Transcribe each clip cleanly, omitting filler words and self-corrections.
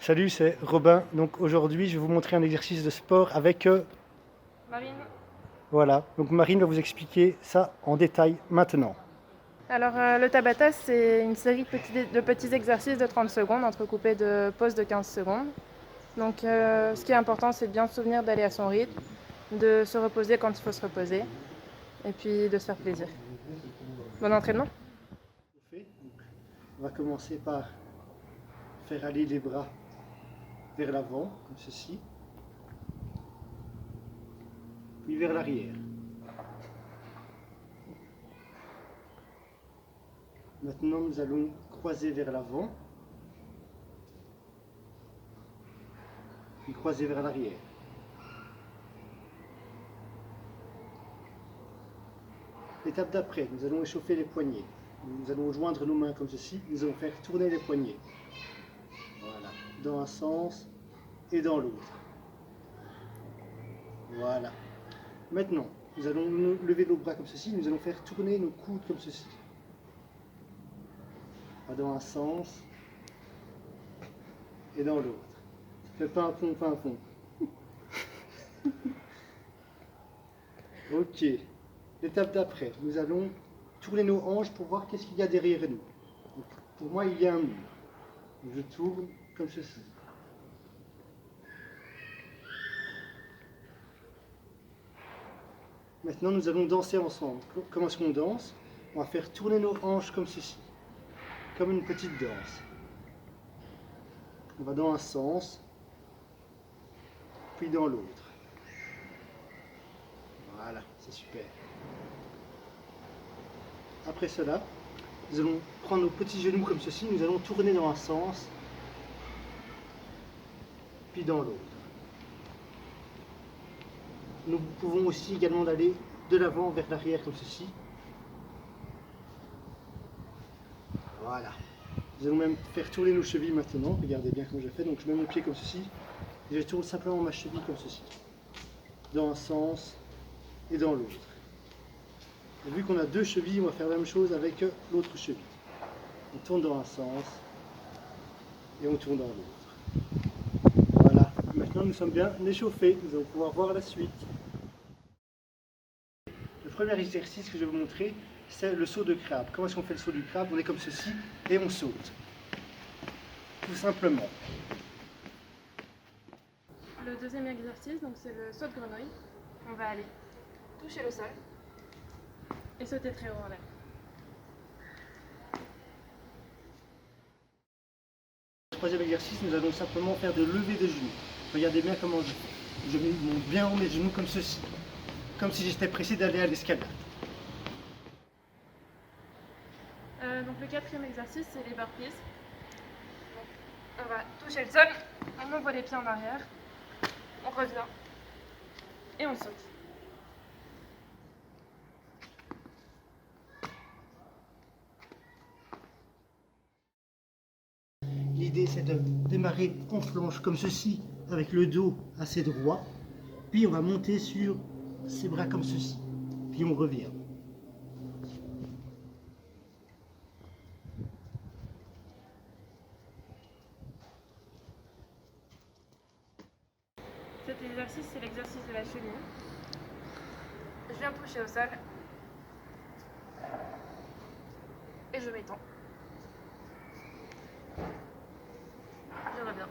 Salut, c'est Robin. Donc aujourd'hui, je vais vous montrer un exercice de sport avec Marine. voilà. Donc Marine va vous expliquer ça en détail maintenant. Alors le Tabata, c'est une série de petits exercices de 30 secondes entrecoupés de pauses de 15 secondes. Donc ce qui est important, c'est de bien se souvenir d'aller à son rythme, de se reposer quand il faut se reposer et puis de se faire plaisir. Bon entraînement. On va commencer par faire aller les bras vers l'avant, comme ceci, puis vers l'arrière. Maintenant, nous allons croiser vers l'avant, puis croiser vers l'arrière. L'étape d'après, nous allons échauffer les poignets. Nous allons joindre nos mains comme ceci, nous allons faire tourner les poignets. Voilà, dans un sens et dans l'autre. Voilà. Maintenant, nous allons lever nos bras comme ceci, nous allons faire tourner nos coudes comme ceci. Dans un sens et dans l'autre. Fais pas un fond, pas un fond. Ok. L'étape d'après, nous allons tourner nos hanches pour voir qu'est-ce qu'il y a derrière nous. Donc, pour moi, il y a un mur. Je tourne comme ceci. Maintenant, nous allons danser ensemble. Comment est-ce qu'on danse? On va faire tourner nos hanches comme ceci, comme une petite danse. On va dans un sens, puis dans l'autre. Voilà, c'est super. Après cela, nous allons prendre nos petits genoux comme ceci, nous allons tourner dans un sens, puis dans l'autre. Nous pouvons aussi également aller de l'avant vers l'arrière comme ceci. Voilà. Nous allons même faire tourner nos chevilles maintenant. Regardez bien comme je fais. Donc je mets mon pied comme ceci. Et je tourne simplement ma cheville comme ceci. Dans un sens et dans l'autre. Et vu qu'on a deux chevilles, on va faire la même chose avec l'autre cheville. On tourne dans un sens et on tourne dans l'autre. Voilà. Maintenant nous sommes bien échauffés. Nous allons pouvoir voir la suite. Le premier exercice que je vais vous montrer, c'est le saut de crabe. Comment est-ce qu'on fait le saut du crabe? On est comme ceci et on saute. Tout simplement. Le deuxième exercice, donc c'est le saut de grenouille. On va aller toucher le sol et sauter très haut en l'air. Le troisième exercice, nous allons simplement faire de levée de genoux. Regardez bien comment je fais. Je monte bien haut mes genoux comme ceci. Comme si j'étais pressé d'aller à l'escalade. Donc le quatrième exercice, c'est les burpees. On va toucher le sol, on envoie les pieds en arrière, on revient et on saute. L'idée, c'est de démarrer en planche comme ceci, avec le dos assez droit. Puis on va monter sur ses bras comme ceci. Puis on revient. Cet exercice, c'est l'exercice de la cheville. Je viens toucher au sol et je m'étends. Je reviens.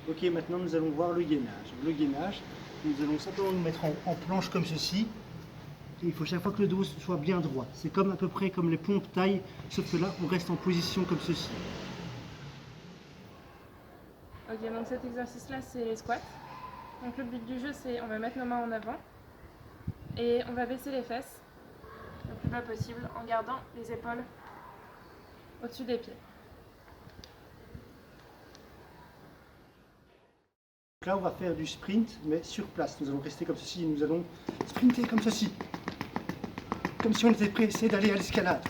Ok, maintenant nous allons voir le gainage. Le gainage, nous allons simplement nous mettre en planche comme ceci. Il faut chaque fois que le dos soit bien droit. C'est comme à peu près comme les pompes taille, sauf que là, on reste en position comme ceci. Ok, donc cet exercice-là, c'est les squats. Donc le but du jeu, c'est on va mettre nos mains en avant et on va baisser les fesses le plus bas possible en gardant les épaules au-dessus des pieds. Là, on va faire du sprint, mais sur place. Nous allons rester comme ceci et nous allons sprinter comme ceci. Comme si on était pressé d'aller à l'escalade.